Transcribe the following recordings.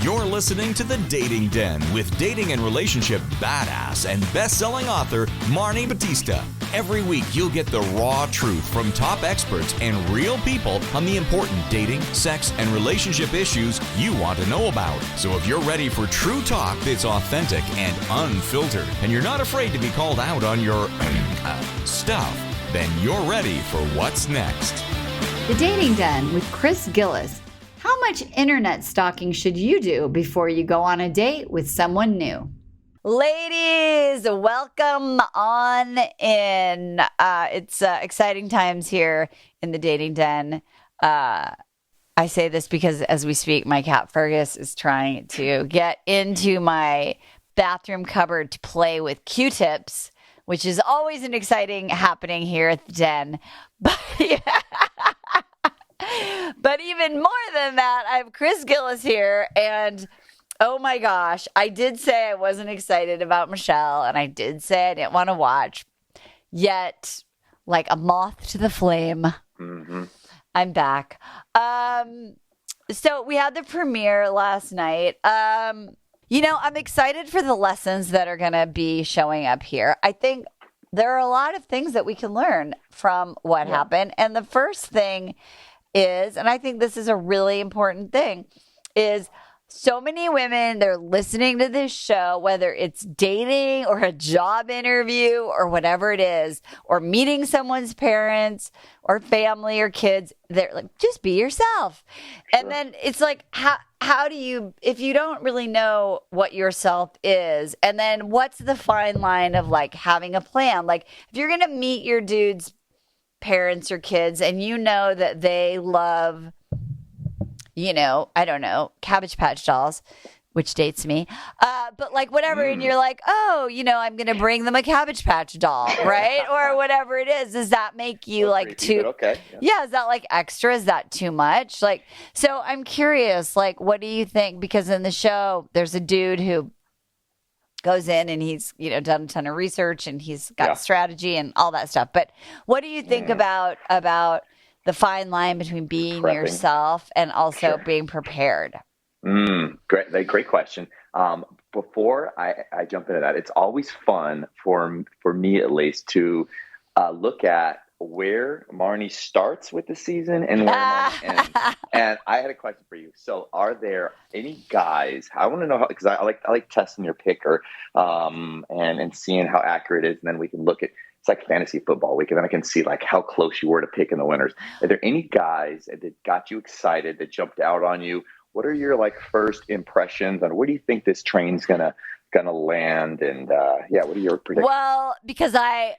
You're listening to The Dating Den with dating and relationship badass and best-selling author Marni Batista. Every week, you'll get the raw truth from top experts and real people on the important dating, sex, and relationship issues you want to know about. So if you're ready for true talk that's authentic and unfiltered, and you're not afraid to be called out on your stuff, then you're ready for what's next. The Dating Den with Chris Gillis. How much internet stalking should you do before you go on a date with someone new? Ladies, welcome on in. It's exciting times here in the Dating Den. I say this because as we speak, my cat Fergus is trying to get into my bathroom cupboard to play with Q-tips, which is always an exciting happening here at the Den. But But even more than that, I have Chris Gillis here, and oh my gosh, I did say I wasn't excited about Michelle, and I did say I didn't want to watch, yet, like a moth to the flame, I'm back. So we had the premiere last night. I'm excited for the lessons that are going to be showing up here. I think there are a lot of things that we can learn from what happened, and the first thing is, and I think this is a really important thing, is so many women, they're listening to this show, whether it's dating or a job interview or whatever it is, or meeting someone's parents or family or kids, they're like, just be yourself. Sure. And then it's like, how do you, if you don't really know what yourself is, and then what's the fine line of like having a plan? Like if you're going to meet your dude's parents or kids and you know that they love, I don't know, Cabbage Patch Dolls, which dates me, but like whatever, and you're like, I'm going to bring them a Cabbage Patch doll, right? Or whatever it is. Does that make you like too, okay. Yeah, is that like extra? Is that too much? Like, so I'm curious, like, what do you think? Because in the show, there's a dude who goes in and he's, done a ton of research and he's got strategy and all that stuff. But what do you think about the fine line between being yourself and also being prepared? Great question. Before I jump into that, it's always fun for me at least to look at where Marni starts with the season and where Marni ends. And I had a question for you. So are there any guys, I want to know how, because I like testing your picker and seeing how accurate it is. And then we can look at, it's like fantasy football week. And then I can see like how close you were to picking the winners. Are there any guys that got you excited, that jumped out on you? What are your like first impressions on where do you think this train's gonna land? And what are your predictions? Well, because I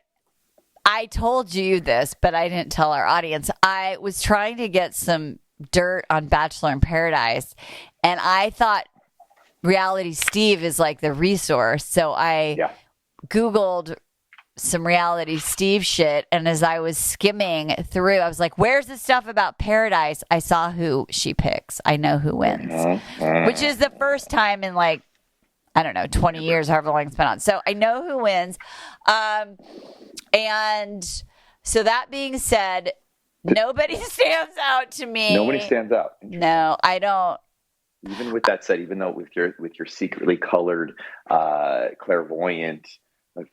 told you this, but I didn't tell our audience. I was trying to get some dirt on Bachelor in Paradise, and I thought Reality Steve is like the resource. So I Googled some Reality Steve shit, and as I was skimming through, I was like, where's the stuff about Paradise? I saw who she picks. I know who wins, which is the first time in like, I don't know, 20 years, however long it's been on. So I know who wins. And so that being said, nobody stands out to me. Nobody stands out. No, I don't. Even with that said, even though with your secretly colored, clairvoyant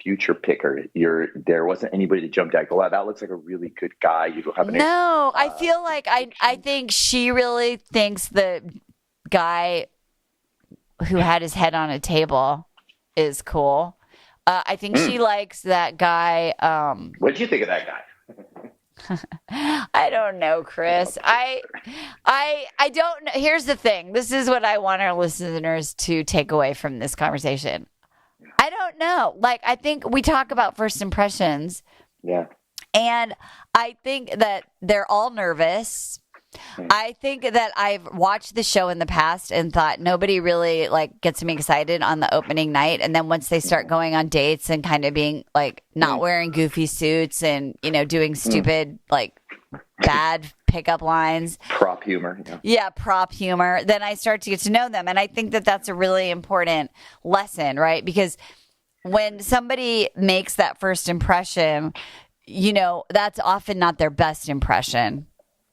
future picker, there wasn't anybody that jumped out. Go, wow, that looks like a really good guy. You don't have an. No, I feel like I think she really thinks the guy who had his head on a table is cool. I think she likes that guy. What did you think of that guy? I don't know, Chris. I don't know. Here's the thing. This is what I want our listeners to take away from this conversation. I don't know. Like, I think we talk about first impressions. Yeah. And I think that they're all nervous. I think that I've watched the show in the past and thought nobody really like gets me excited on the opening night. And then once they start going on dates and kind of being like not wearing goofy suits and, doing stupid, like bad pickup lines. Prop humor. Yeah, prop humor. Then I start to get to know them. And I think that that's a really important lesson, right? Because when somebody makes that first impression, that's often not their best impression.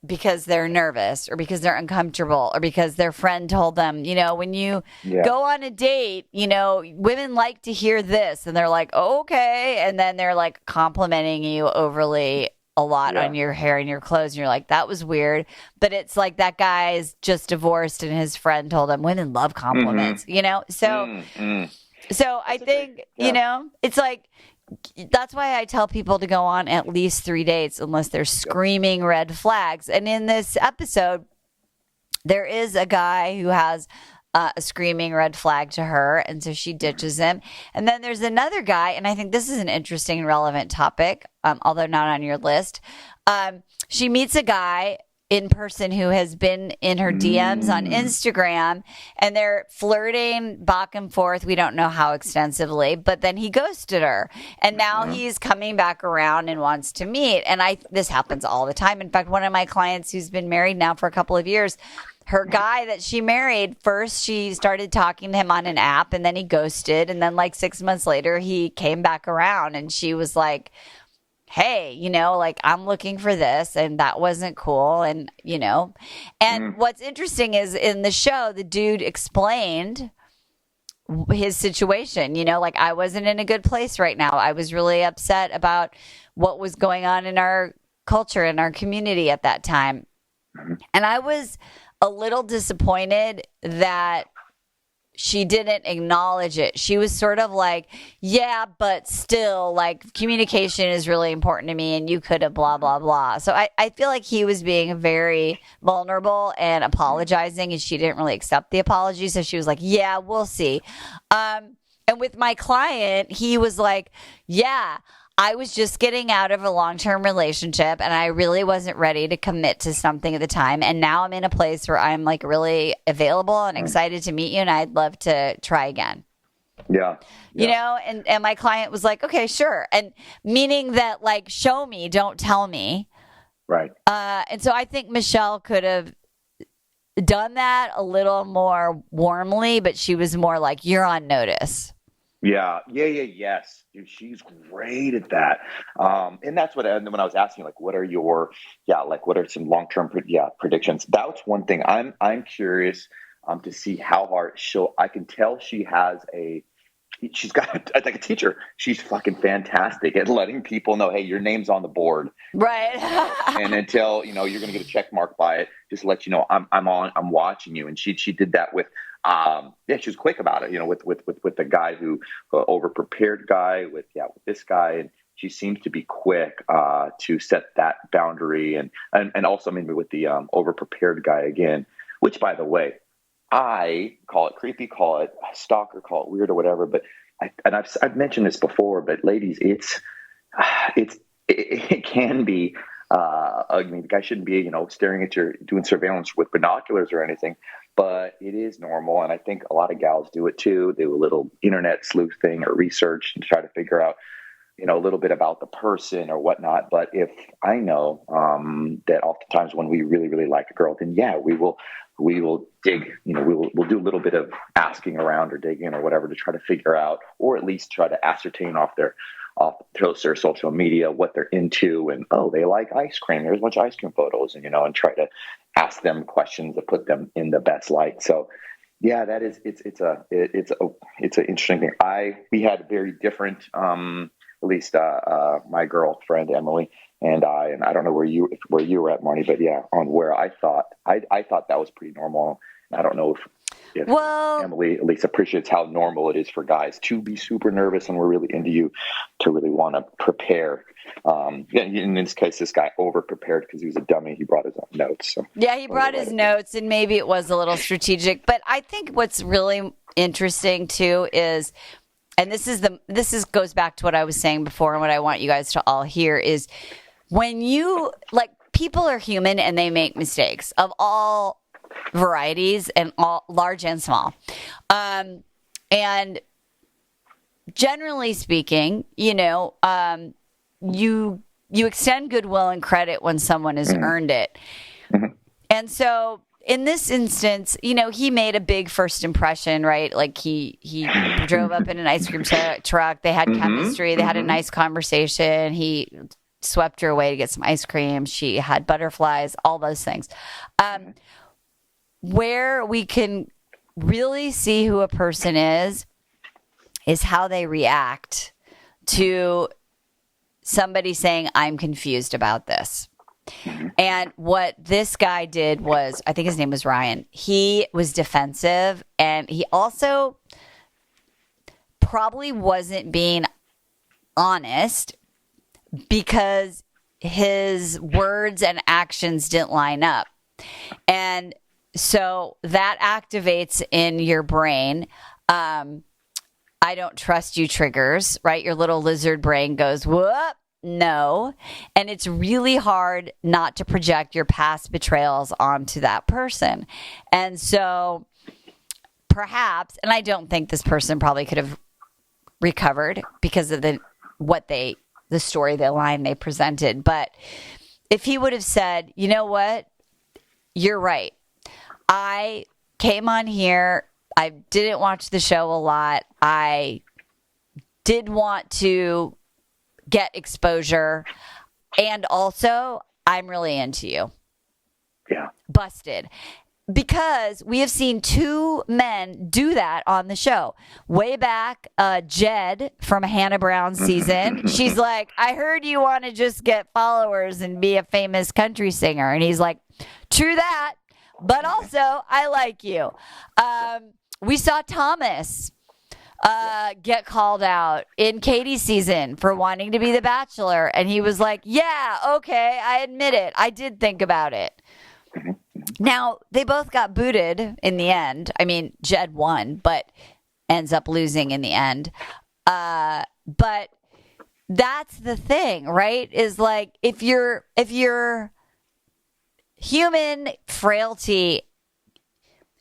because they're nervous or because they're uncomfortable or because their friend told them, when you go on a date, women like to hear this and they're like, oh, okay. And then they're like complimenting you overly a lot on your hair and your clothes. And you're like, that was weird. But it's like that guy's just divorced and his friend told him women love compliments, So, so I think, it's like, that's why I tell people to go on at least 3 dates unless they're screaming red flags. And in this episode, there is a guy who has a screaming red flag to her, and so she ditches him. And then there's another guy, and I think this is an interesting and relevant topic, although not on your list. She meets a guy in person who has been in her DMs on Instagram, and they're flirting back and forth. We don't know how extensively, but then he ghosted her, and now he's coming back around and wants to meet. And this happens all the time. In fact, one of my clients who's been married now for a couple of years, her guy that she married, first she started talking to him on an app, and then he ghosted, and then like 6 months later he came back around, and she was like, hey, like I'm looking for this, and that wasn't cool. And, and what's interesting is in the show, the dude explained his situation, like I wasn't in a good place right now. I was really upset about what was going on in our culture, in our community at that time. And I was a little disappointed that she didn't acknowledge it. She was sort of like, yeah, but still, like, communication is really important to me, and you could have blah, blah, blah. So I feel like he was being very vulnerable and apologizing, and she didn't really accept the apology. So she was like, yeah, we'll see. And with my client, he was like, yeah, I was just getting out of a long-term relationship, and I really wasn't ready to commit to something at the time. And now I'm in a place where I'm like really available and excited to meet you, and I'd love to try again. Yeah. And my client was like, okay, sure. And meaning that, like, show me, don't tell me. Right. And so I think Michelle could have done that a little more warmly, but she was more like, you're on notice. Yes. Dude, she's great at that. And that's and when I was asking, like, what are some long-term predictions? That's one thing I'm curious to see how hard I can tell she's got like a teacher. She's fucking fantastic at letting people know, hey, your name's on the board. Right. And until, you're going to get a check mark by it, just let you know I'm watching you. And she did that with, she was quick about it, with the guy who over-prepared guy with this guy. And she seems to be quick to set that boundary. And also maybe with the over-prepared guy again, which, by the way, I call it creepy, call it stalker, call it weird or whatever. But I've mentioned this before, but ladies, it can be, the guy shouldn't be, staring at doing surveillance with binoculars or anything, but it is normal. And I think a lot of gals do it too. They do a little internet sleuthing or research and try to figure out, a little bit about the person or whatnot. But if I know that oftentimes when we really, really like a girl, then we will dig, we'll do a little bit of asking around or digging or whatever to try to figure out, or at least try to ascertain off their social media what they're into. And, they like ice cream. There's a bunch of ice cream photos, and try to ask them questions to put them in the best light. So that is, it's an interesting thing. We had very different, at least my girlfriend Emily and I don't know where you were at, Marni, but on where I thought that was pretty normal. I don't know if Emily at least appreciates how normal it is for guys to be super nervous and we're really into you to really want to prepare. In this case, this guy over prepared because he was a dummy. He brought his own notes. So he brought his notes, and maybe it was a little strategic. But I think what's really interesting too is, and this goes back to what I was saying before, and what I want you guys to all hear is, when you, like, people are human and they make mistakes of all varieties and all large and small. And generally speaking, you extend goodwill and credit when someone has earned it. Mm-hmm. And so in this instance, he made a big first impression, right? Like he drove up in an ice cream truck. They had chemistry. They had a nice conversation. He swept her away to get some ice cream. She had butterflies, all those things. Where we can really see who a person is how they react to somebody saying, I'm confused about this. And what this guy did was, I think his name was Ryan, he was defensive, and he also probably wasn't being honest because his words and actions didn't line up. And so that activates in your brain, I don't trust you triggers, right? Your little lizard brain goes, whoop, no. And it's really hard not to project your past betrayals onto that person. And so perhaps, and I don't think this person probably could have recovered because of the story, the line they presented. But if he would have said, you know what, you're right. I came on here. I didn't watch the show a lot. I did want to get exposure. And also, I'm really into you. Yeah. Busted. Because we have seen two men do that on the show. Way back, Jed from Hannah Brown's season, she's like, I heard you want to just get followers and be a famous country singer. And he's like, true that, but also I like you. We saw Thomas get called out in Katie's season for wanting to be the Bachelor. And he was like, yeah, okay, I admit it. I did think about it. Now, they both got booted in the end. I mean, Jed won, but ends up losing in the end. But that's the thing, right? Is like if your human frailty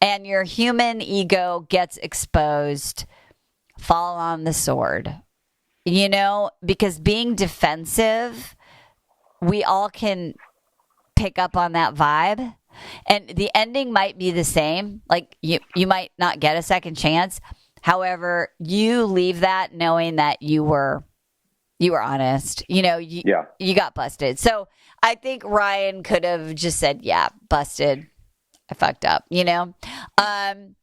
and your human ego gets exposed, fall on the sword. You know, because being defensive, we all can pick up on that vibe. And the ending might be the same. Like you might not get a second chance. However, you leave that knowing that you were honest. You know, you got busted. So I think Ryan could have just said, yeah, busted. I fucked up, you know? And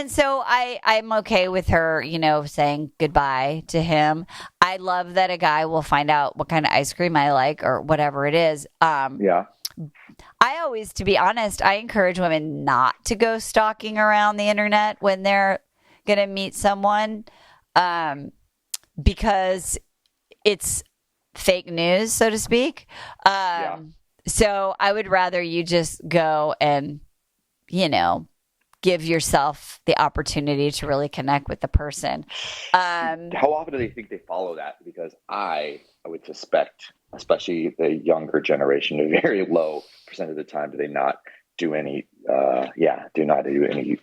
so I'm okay with her, you know, saying goodbye to him. I love that a guy will find out what kind of ice cream I like or whatever it is. I always, to be honest, I encourage women not to go stalking around the internet when they're going to meet someone, because it's fake news, so to speak. So I would rather you just go and, you know, give yourself the opportunity to really connect with the person. How often do they think they follow that? Because I would suspect, especially the younger generation, a very low percent of the time do they not do any, at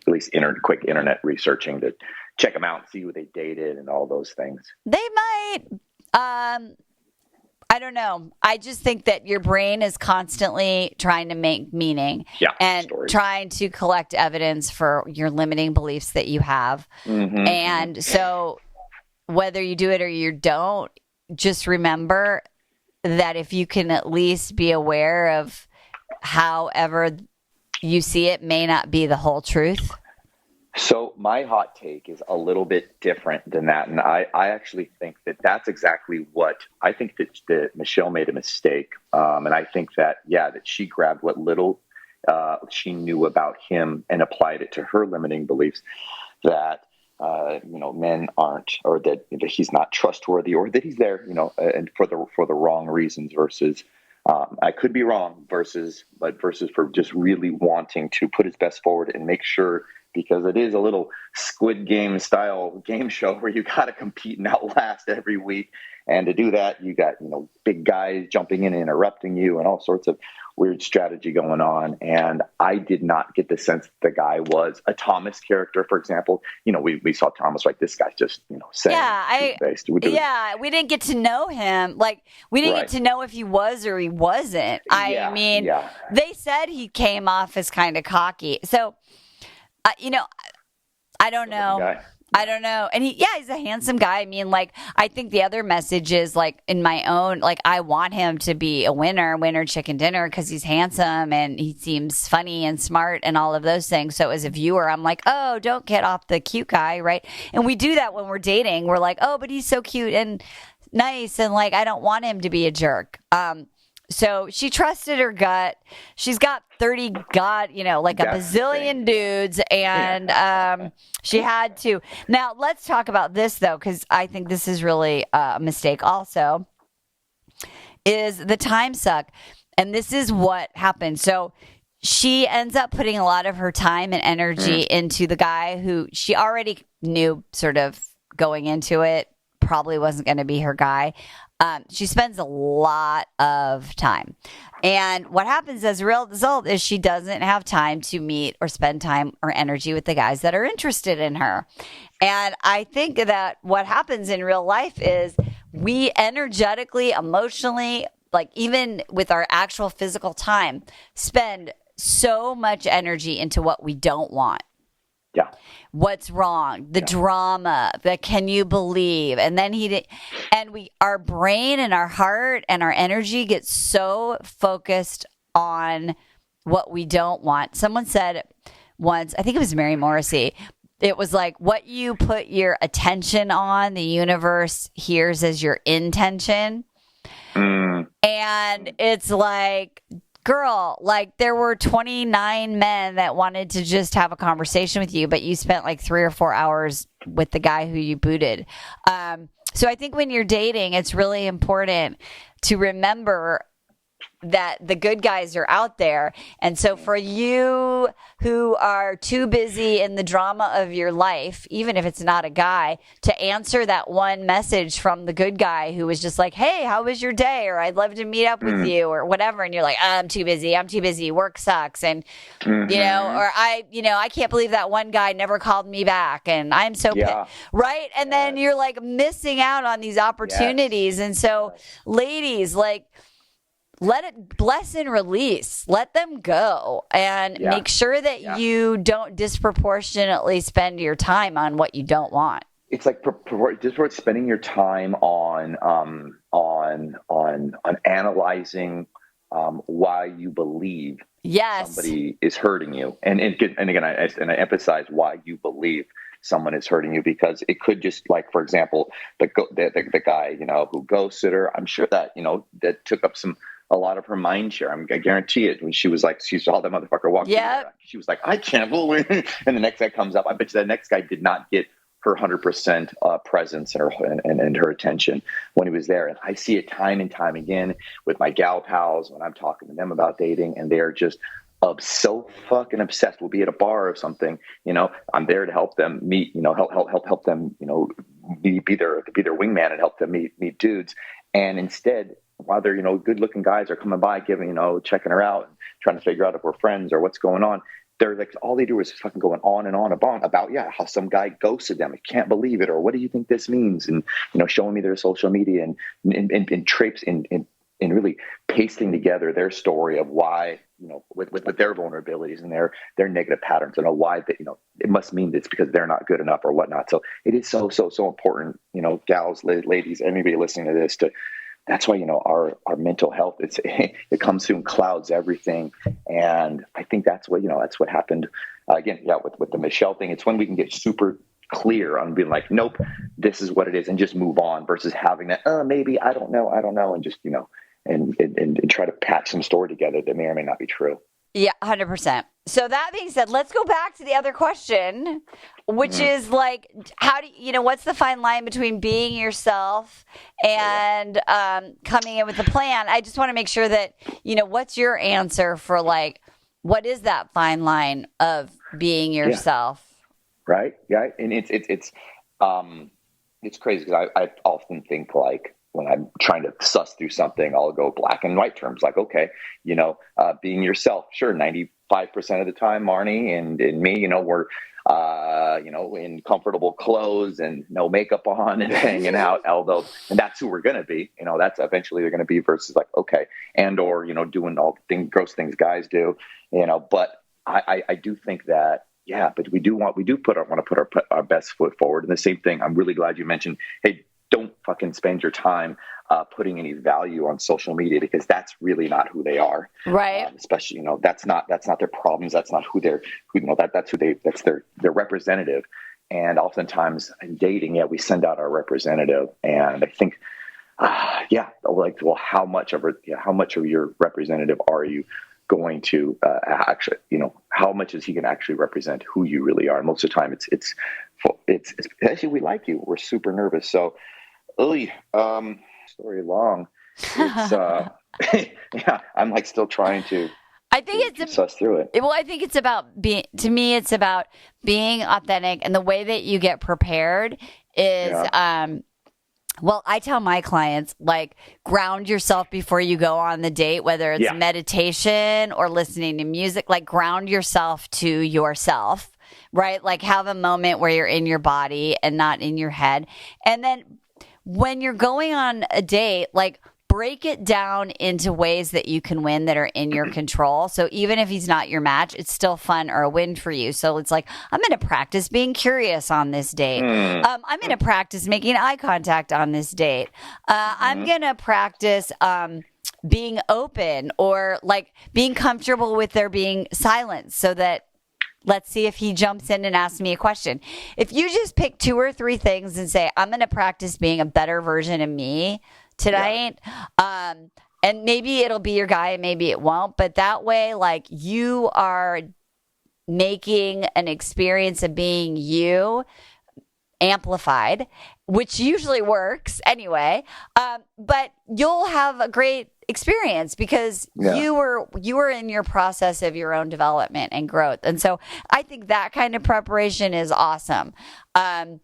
least quick internet researching to check them out, see who they dated and all those things. They might. I don't know. I just think that your brain is constantly trying to make meaning and stories. Trying to collect evidence for your limiting beliefs that you have. And so whether you do it or you don't, just remember that if you can at least be aware of however you see it may not be the whole truth. So my hot take is a little bit different than that. And I actually think that that's exactly what I think that Michelle made a mistake. And I think that she grabbed what little she knew about him and applied it to her limiting beliefs that, men aren't, or that he's not trustworthy, or that he's there, and for the wrong reasons versus, I could be wrong versus for just really wanting to put his best forward and make sure, because it is a little Squid Game style game show where you got to compete and outlast every week. And to do that, you got, big guys jumping in and interrupting you and all sorts of weird strategy going on. And I did not get the sense that the guy was a Thomas character, for example. We saw Thomas, like, this guy's just, saying based. We didn't get to know him. Like, we didn't get to know if he was or he wasn't. They said he came off as kind of cocky. So, I don't know. I don't know. And he's a handsome guy. I mean, like, I think the other message is, like, in my own, like, I want him to be a winner chicken dinner, because he's handsome and he seems funny and smart and all of those things. So as a viewer, I'm like, oh, don't get off the cute guy, right? And we do that when we're dating. We're like, oh, but he's so cute and nice, and, like, I don't want him to be a jerk. So she trusted her gut. She's got 30, like a bazillion dudes, and she had to. Now, let's talk about this, though, because I think this is really a mistake also, is the time suck. And this is what happened. So she ends up putting a lot of her time and energy into the guy who she already knew, sort of going into it, probably wasn't going to be her guy. She spends a lot of time. And what happens as a real result is she doesn't have time to meet or spend time or energy with the guys that are interested in her. And I think that what happens in real life is we energetically, emotionally, like even with our actual physical time, spend so much energy into what we don't want. Yeah. What's wrong? The drama, the can you believe? And then our brain and our heart and our energy gets so focused on what we don't want. Someone said once, I think it was Mary Morrissey, it was like, what you put your attention on, the universe hears as your intention. And it's like, girl, like there were 29 men that wanted to just have a conversation with you, but you spent like 3 or 4 hours with the guy who you booted. So I think when you're dating, it's really important to remember that the good guys are out there. And so for you who are too busy in the drama of your life, even if it's not a guy, to answer that one message from the good guy who was just like, hey, how was your day? Or I'd love to meet up with you or whatever. And you're like, I'm too busy. Work sucks. And, or I can't believe that one guy never called me back. And I'm so pissed. Right. And then you're like missing out on these opportunities. And so ladies, like, let it bless and release. Let them go and make sure that you don't disproportionately spend your time on what you don't want. It's like just spending your time on analyzing why you believe somebody is hurting you, and again, I emphasize why you believe someone is hurting you, because it could just, like, for example, the guy who ghosted her. I'm sure that that took up a lot of her mind share. I guarantee it. When she saw that motherfucker walk through there, she was like, I can't believe it. And the next guy comes up. I bet you the next guy did not get her 100% presence and her attention when he was there. And I see it time and time again with my gal pals when I'm talking to them about dating, and they're just so fucking obsessed. We'll be at a bar or something. I'm there to help them meet. Help them. Be their wingman and help them meet dudes. And instead, while they're, good-looking guys are coming by, checking her out and trying to figure out if we're friends or what's going on, they're like, all they do is fucking going on and on about how some guy ghosted them. I can't believe it. Or what do you think this means? And, showing me their social media and traipse in really pasting together their story of why, with their vulnerabilities and their negative patterns, and why that, it must mean it's because they're not good enough or whatnot. So it is so important, gals, ladies, anybody listening to this, that's why, our mental health, it comes through and clouds everything. And I think that's what happened again. With the Michelle thing, it's when we can get super clear on being like, nope, this is what it is, and just move on, versus having that, maybe, I don't know. And just, and try to patch some story together that may or may not be true. Yeah, 100%. So that being said, let's go back to the other question, which is like, how do what's the fine line between being yourself and coming in with a plan? I just want to make sure that, what's your answer for, like, what is that fine line of being yourself? Right. Yeah. And it's crazy because I often think, like, when I'm trying to suss through something, I'll go black and white terms, like, okay, being yourself. Sure. 95% of the time, Marni and me, we're, in comfortable clothes and no makeup on and hanging out, and that's who we're going to be, that's eventually they're going to be, versus like, okay. And, or, doing all the gross things guys do, but I do think that, but we do want to put our best foot forward. And the same thing, I'm really glad you mentioned, hey, don't fucking spend your time putting any value on social media, because that's really not who they are. Right. Especially, that's not their problems. That's not that's their representative. And oftentimes in dating, we send out our representative. And I think, how much of your representative are you going to actually, how much is he going to actually represent who you really are? And most of the time it's actually, we like you. We're super nervous. So, story long. It's, I'm like still trying to. I think it's suss through it. Well, I think it's about being. To me, it's about being authentic, and the way that you get prepared is. Well, I tell my clients, like, ground yourself before you go on the date, whether it's meditation or listening to music. Like, ground yourself to yourself, right? Like, have a moment where you're in your body and not in your head, and then when you're going on a date, like, break it down into ways that you can win that are in your control. So even if he's not your match, it's still fun or a win for you. So it's like, I'm going to practice being curious on this date. I'm going to practice making eye contact on this date. I'm going to practice being open, or like being comfortable with there being silence, so that let's see if he jumps in and asks me a question. If you just pick 2 or 3 things and say, I'm going to practice being a better version of me tonight, and maybe it'll be your guy and maybe it won't, but that way, like, you are making an experience of being you amplified, which usually works anyway, but you'll have a great experience because you were in your process of your own development and growth. And so I think that kind of preparation is awesome. And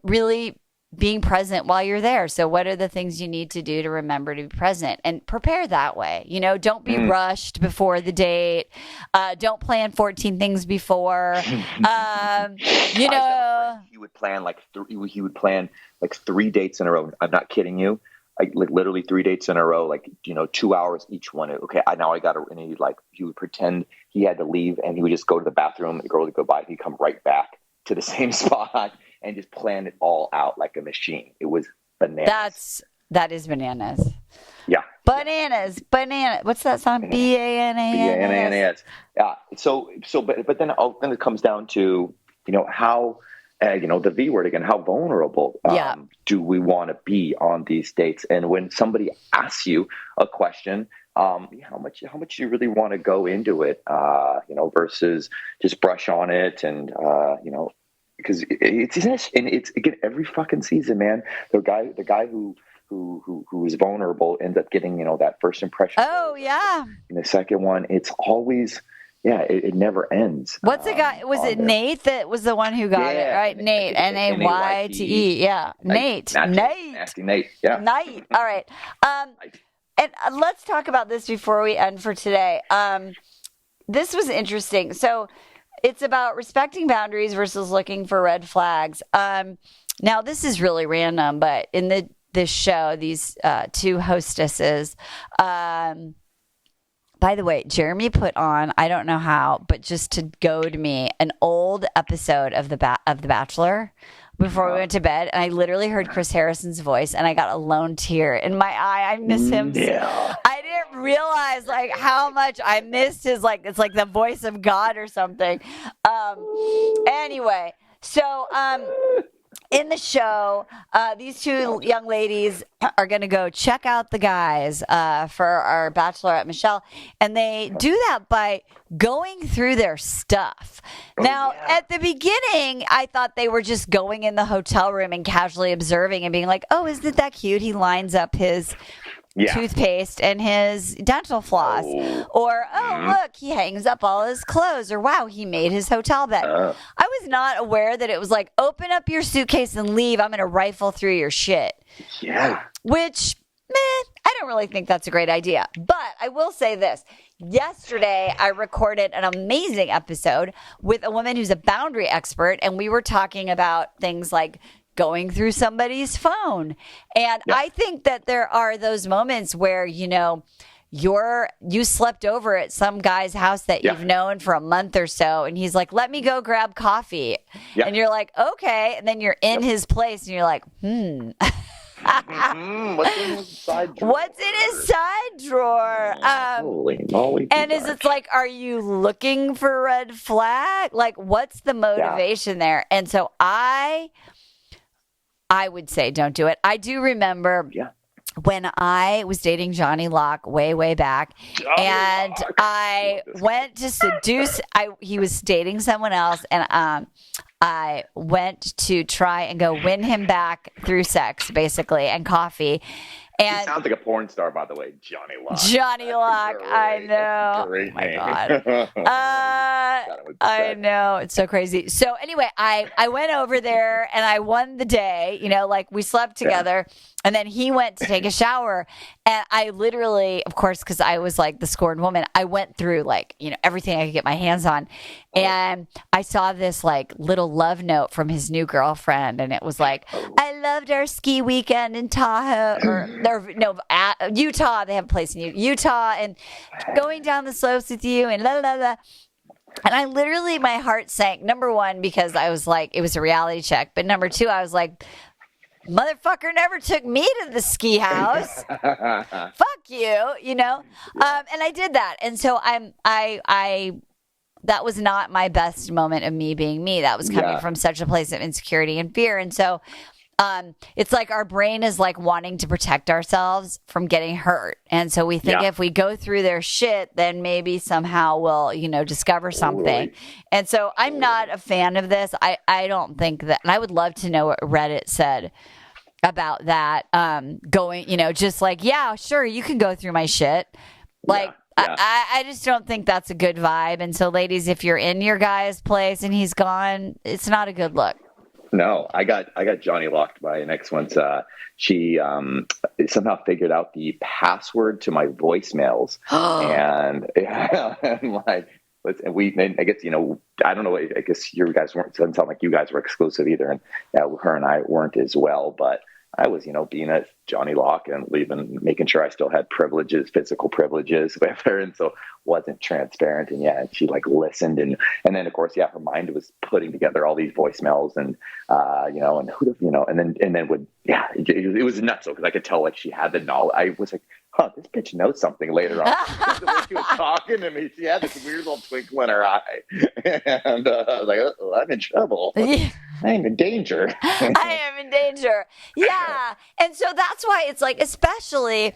really being present while you're there. So what are the things you need to do to remember to be present and prepare that way? Don't be rushed before the date. Don't plan 14 things before. He would plan like 3 dates in a row. I'm not kidding you. Like literally 3 dates in a row, 2 hours each one. Okay, he would pretend he had to leave and he would just go to the bathroom. The girl would go by, he'd come right back to the same spot and just plan it all out like a machine. It was bananas. That is bananas. Yeah. Bananas. What's that song? Bananas. Yeah. But then it comes down to, how, the V word again, how vulnerable do we want to be on these dates? And when somebody asks you a question, how much do you really want to go into it, versus just brush on it and, because it's again every fucking season, man. The guy who is vulnerable ends up getting that first impression. Oh yeah. And the second one, it's always it never ends. What's the guy? Was it Nate that was the one who got it right? Nate, Nayte. Yeah, Nate. Nasty Nate. Yeah. Nate. All right. And let's talk about this before we end for today. This was interesting. So. It's about respecting boundaries versus looking for red flags. Now, this is really random, but in this show, these 2 hostesses, by the way, Jeremy put on, I don't know how, but just to goad me, an old episode of The Bachelor before we went to bed, and I literally heard Chris Harrison's voice, and I got a lone tear in my eye. I miss him. Yeah. I didn't realize how much I missed his it's like the voice of God or something. Anyway, so in the show, these 2 young ladies are going to go check out the guys for our Bachelorette Michelle, and they do that by going through their stuff. Now, at the beginning, I thought they were just going in the hotel room and casually observing and being like, oh, isn't that cute? He lines up his toothpaste and his dental floss. Or, look, he hangs up all his clothes. Or, wow, he made his hotel bed. I was not aware that it was like, open up your suitcase and leave. I'm going to rifle through your shit. Yeah. Which, I don't really think that's a great idea. But I will say this. Yesterday, I recorded an amazing episode with a woman who's a boundary expert, and we were talking about things like going through somebody's phone. And I think that there are those moments where, you slept over at some guy's house that you've known for a month or so, and he's like, let me go grab coffee. And you're like, okay. And then you're in his place and you're like, What's in his side drawer? What's in his side drawer? Holy moly. And it's like, are you looking for a red flag? Like, what's the motivation there? And so I would say don't do it. I do remember when I was dating Johnny Locke way back, and I went to seduce. He was dating someone else, and I went to try and go win him back through sex, basically, and coffee. And he sounds like a porn star, by the way, Johnny Locke. Johnny Locke, I know. Great name. Oh my God. I know. It's so crazy. So anyway, I went over there and I won the day, like we slept together, and then he went to take a shower, and I literally, of course, because I was like the scorned woman, I went through everything I could get my hands on, and I saw this like little love note from his new girlfriend, and it was like, I loved our ski weekend in Tahoe, Utah. They have a place in Utah, and going down the slopes with you, and la la la. And I literally, my heart sank. Number one, because I was like, it was a reality check. But number two, I was like, motherfucker never took me to the ski house. Fuck you, And I did that. And so that was not my best moment of me being me. That was coming from such a place of insecurity and fear. And so it's like our brain is like wanting to protect ourselves from getting hurt. And so we think if we go through their shit, then maybe somehow we'll, discover something. And so I'm not a fan of this. I don't think that, and I would love to know what Reddit said about that. Going, just like, sure, you can go through my shit. Like, I just don't think that's a good vibe. And so ladies, if you're in your guy's place and he's gone, it's not a good look. No, I got Johnny locked by an ex once. She somehow figured out the password to my voicemails, and like, I guess I don't know. I guess you guys weren't. It doesn't sound like you guys were exclusive either, and her and I weren't as well. But I was, being a Johnny Locke and making sure I still had privileges, physical privileges with her, and so wasn't transparent. And she like listened, and then of course, her mind was putting together all these voicemails, and and who, and then would, it was nuts because I could tell like she had the knowledge. I was like, this bitch knows something later on. The way she was talking to me, she had this weird little twinkle in her eye, and I was like, I'm in trouble. I'm in danger. I am in danger. Yeah. And so that's why it's like, especially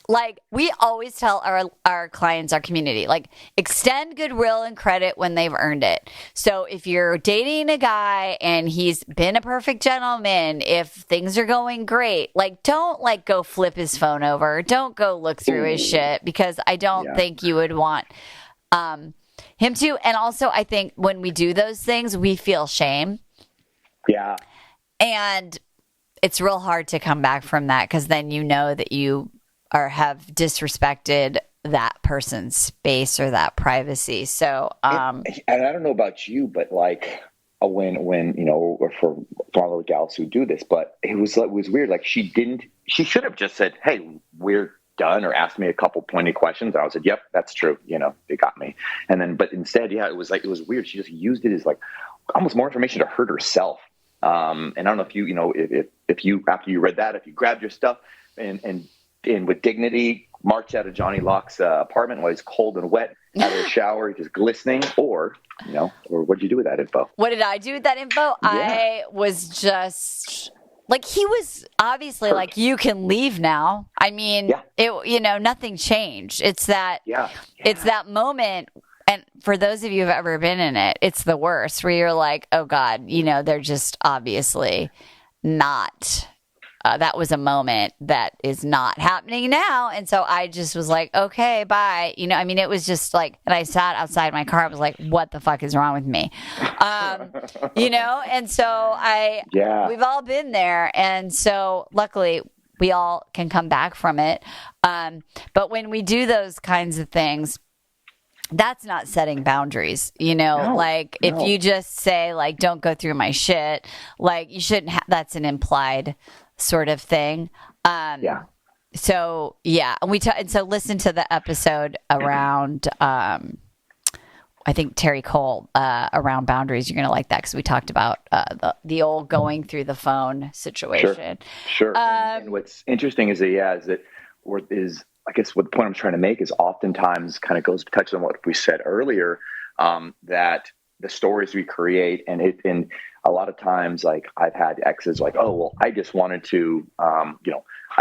like we always tell our clients, our community, like extend goodwill and credit when they've earned it. So if you're dating a guy and he's been a perfect gentleman, if things are going great, like don't like go flip his phone over. Don't go look through his shit, because I don't think you would want him to. And also I think when we do those things, we feel shame. Yeah. And it's real hard to come back from that, because then that you have disrespected that person's space or that privacy. So, and I don't know about you, but like when or for all the gals who do this, but it was weird. Like she should have just said, "Hey, we're done," or asked me a couple pointed questions. I said, "Yep, that's true. They got me." And then, but instead, it was weird. She just used it as like almost more information to hurt herself. And I don't know if if you, after you read that, if you grabbed your stuff and with dignity marched out of Johnny Locke's apartment while he's cold and wet out of the shower, just glistening, or what did you do with that info? What did I do with that info? Yeah. I was just like, he was obviously hurt. Like, you can leave now. I mean, nothing changed. It's that, it's that moment. And for those of you who've ever been in it, it's the worst, where you're like, oh God, they're just obviously not. That was a moment that is not happening now. And so I just was like, okay, bye. It was just like, and I sat outside my car. I was like, what the fuck is wrong with me? And so we've all been there. And so luckily we all can come back from it. But when we do those kinds of things, that's not setting boundaries, if you just say like, don't go through my shit, like you shouldn't that's an implied sort of thing. So yeah, and so listen to the episode around I think Terry Cole around boundaries. You're gonna like that because we talked about the old going through the phone situation. Sure. And what's interesting is that I guess what the point I'm trying to make is oftentimes kind of touches on what we said earlier, that the stories we create and a lot of times, like I've had exes like, oh, well, I just wanted to, I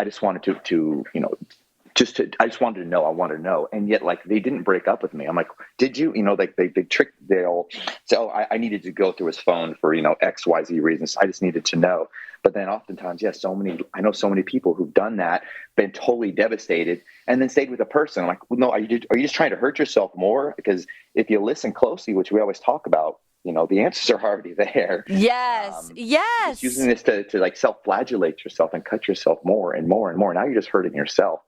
just wanted to, I just wanted to know. I wanted to know. And yet, like, they didn't break up with me. I'm like, did you, like they'll say, oh, I needed to go through his phone for, X, Y, Z reasons. I just needed to know. But then oftentimes, I know so many people who've done that, been totally devastated, and then stayed with a person. I'm like, well, no, are you just trying to hurt yourself more? Because if you listen closely, which we always talk about, the answers are already there. Yes. Just using this to like self-flagellate yourself and cut yourself more and more and more. Now you're just hurting yourself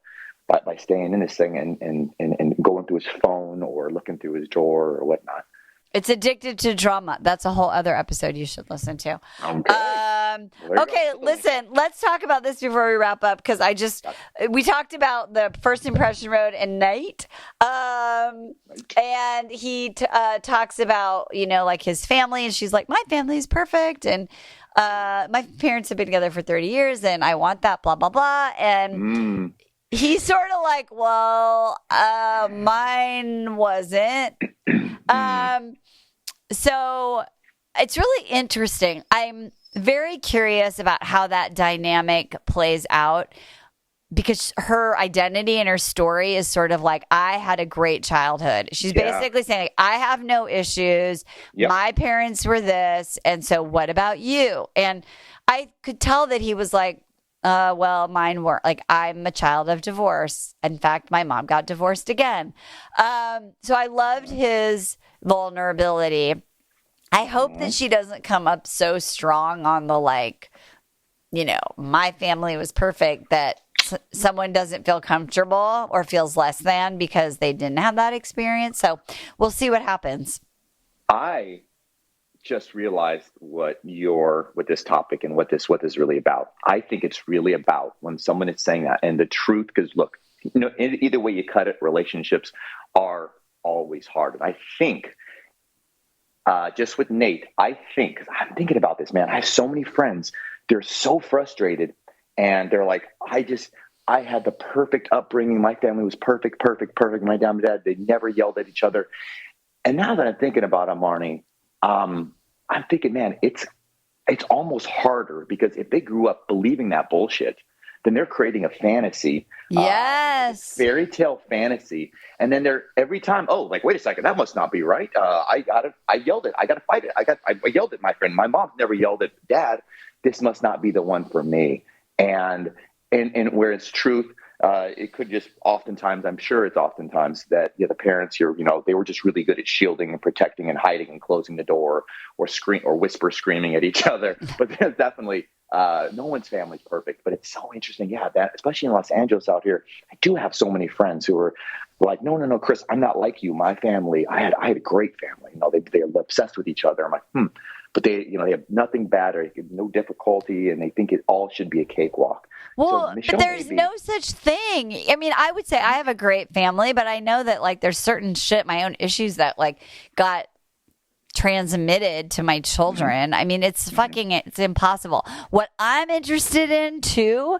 by staying in this thing and going through his phone or looking through his drawer or whatnot. It's addicted to drama. That's a whole other episode you should listen to. Okay, listen, let's talk about this before we wrap up, because we talked about the first impression road and Nate. And he talks about, like his family, and she's like, my family is perfect. And my parents have been together for 30 years and I want that, blah, blah, blah. And he's sort of like, well, mine wasn't. So it's really interesting. I'm very curious about how that dynamic plays out, because her identity and her story is sort of like, I had a great childhood. She's basically saying, like, I have no issues. Yep. My parents were this. And so what about you? And I could tell that he was like, well, mine weren't. Like, I'm a child of divorce. In fact, my mom got divorced again. So I loved his vulnerability. I hope that she doesn't come up so strong on the, like, my family was perfect, that someone doesn't feel comfortable or feels less than because they didn't have that experience. So we'll see what happens. I just realized what this topic and what this is really about. I think it's really about when someone is saying that, and the truth, because look, either way you cut it, relationships are always hard. And I think just with Nate, because I'm thinking about this, man, I have so many friends, they're so frustrated, and they're like, I had the perfect upbringing. My family was perfect. My dad and dad, they never yelled at each other. And now that I'm thinking about it, Marni, I'm thinking, man, it's almost harder, because if they grew up believing that bullshit, then they're creating a fantasy. Yes. Fairy tale fantasy. And then they're every time, oh, like, wait a second, that must not be right. I yelled it. I got to fight it. I yelled at my friend. My mom never yelled at dad. This must not be the one for me. And where it's truth, it could just oftentimes, I'm sure it's oftentimes that the parents here, they were just really good at shielding and protecting and hiding and closing the door, or scream or whisper screaming at each other. But there's definitely no one's family's perfect. But it's so interesting, that especially in Los Angeles out here, I do have so many friends who are like, no, Chris, I'm not like you. My family, I had a great family. They're obsessed with each other. I'm like, but they have nothing bad or no difficulty, and they think it all should be a cakewalk. Well, so Michelle, but there's no such thing. I mean, I would say I have a great family, but I know that, like, there's certain my own issues that, like, got transmitted to my children. I mean, it's impossible. What I'm interested in too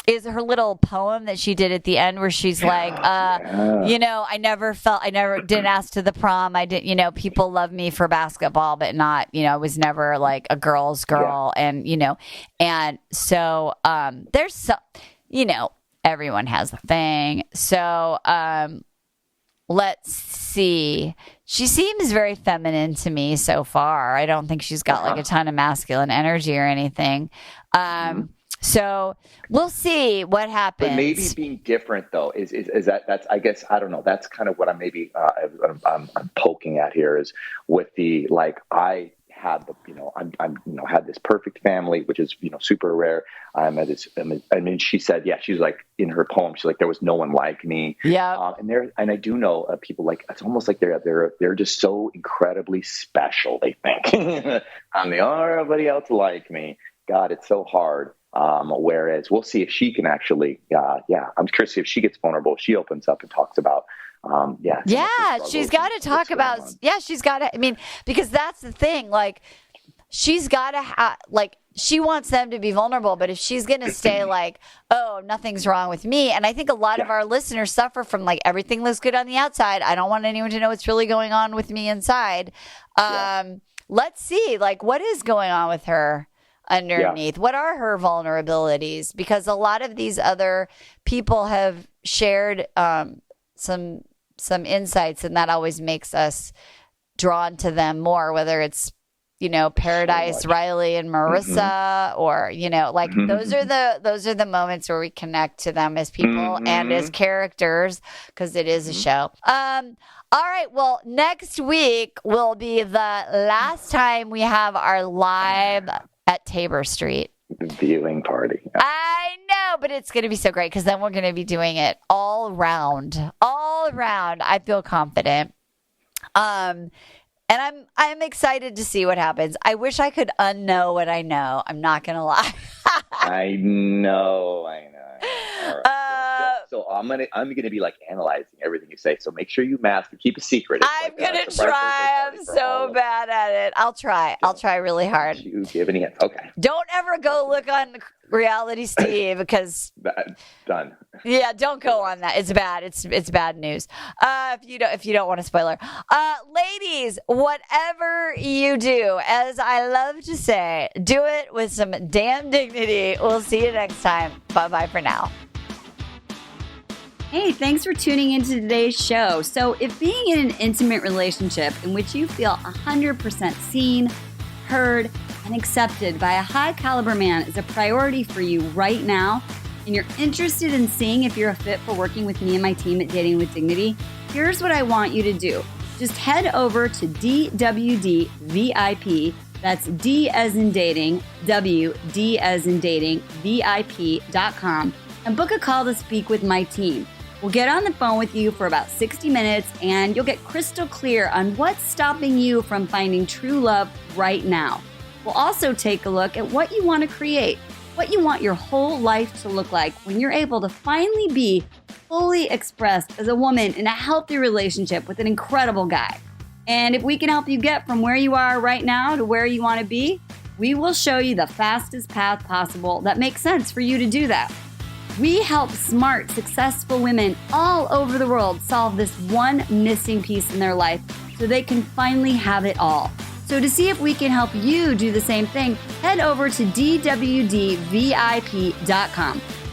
is her little poem that she did at the end, where she's like, I never didn't ask to the prom. I didn't, people love me for basketball, but not, I was never like a girl's girl. Yeah. And so, there's some, everyone has a thing. So, let's see. She seems very feminine to me so far. I don't think she's got like a ton of masculine energy or anything. So we'll see what happens. But maybe being different though is that's, I guess, I don't know. That's kind of what I'm maybe I'm poking at here, is with the, like, I had the, I'm had this perfect family, which is, super rare. She said, she was like, in her poem, she's like, there was no one like me. Yeah. And I do know people, like, it's almost like they're just so incredibly special. They think, everybody else like me. God, it's so hard. Whereas we'll see if she can actually, I'm curious if she gets vulnerable. She opens up and talks about, she's got to talk about, she's got to, I mean, because that's the thing, like, she's got to she wants them to be vulnerable, but if she's going to stay like, oh, nothing's wrong with me. And I think a lot of our listeners suffer from like, everything looks good on the outside. I don't want anyone to know what's really going on with me inside. Let's see, like, what is going on with her underneath? What are her vulnerabilities? Because a lot of these other people have shared some insights, and that always makes us drawn to them more, whether it's, Paradise, Riley and Marissa, or, like those are the moments where we connect to them as people and as characters, because it is a show. All right. Well, next week will be the last time we have our live at Tabor Street viewing party. I know, but it's going to be so great, because then we're going to be doing it all around. I feel confident. And I'm excited to see what happens. I wish I could unknow what I know. I'm not gonna lie. I know. All right. So I'm gonna be like analyzing everything you say. So make sure you mask and keep a secret. I'm gonna try. I'm so bad at it. I'll try. I'll try really hard. Don't you give any hints? Okay. Don't ever go look on Reality Steve, because done. Yeah, don't go on that. It's bad. It's bad news. If you don't want a spoiler, ladies, whatever you do, as I love to say, do it with some damn dignity. We'll see you next time. Bye for now. Hey, thanks for tuning into today's show. So if being in an intimate relationship in which you feel 100% seen, heard, and accepted by a high caliber man is a priority for you right now, and you're interested in seeing if you're a fit for working with me and my team at Dating with Dignity, here's what I want you to do. Just head over to DWD VIP, that's D as in dating, W, D as in dating, VIP.com, and book a call to speak with my team. We'll get on the phone with you for about 60 minutes, and you'll get crystal clear on what's stopping you from finding true love right now. We'll also take a look at what you want to create, what you want your whole life to look like when you're able to finally be fully expressed as a woman in a healthy relationship with an incredible guy. And if we can help you get from where you are right now to where you want to be, we will show you the fastest path possible that makes sense for you to do that. We help smart, successful women all over the world solve this one missing piece in their life so they can finally have it all. So to see if we can help you do the same thing, head over to DWDVIP.com.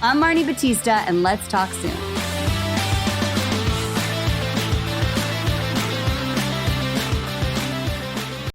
I'm Marni Batista, and let's talk soon.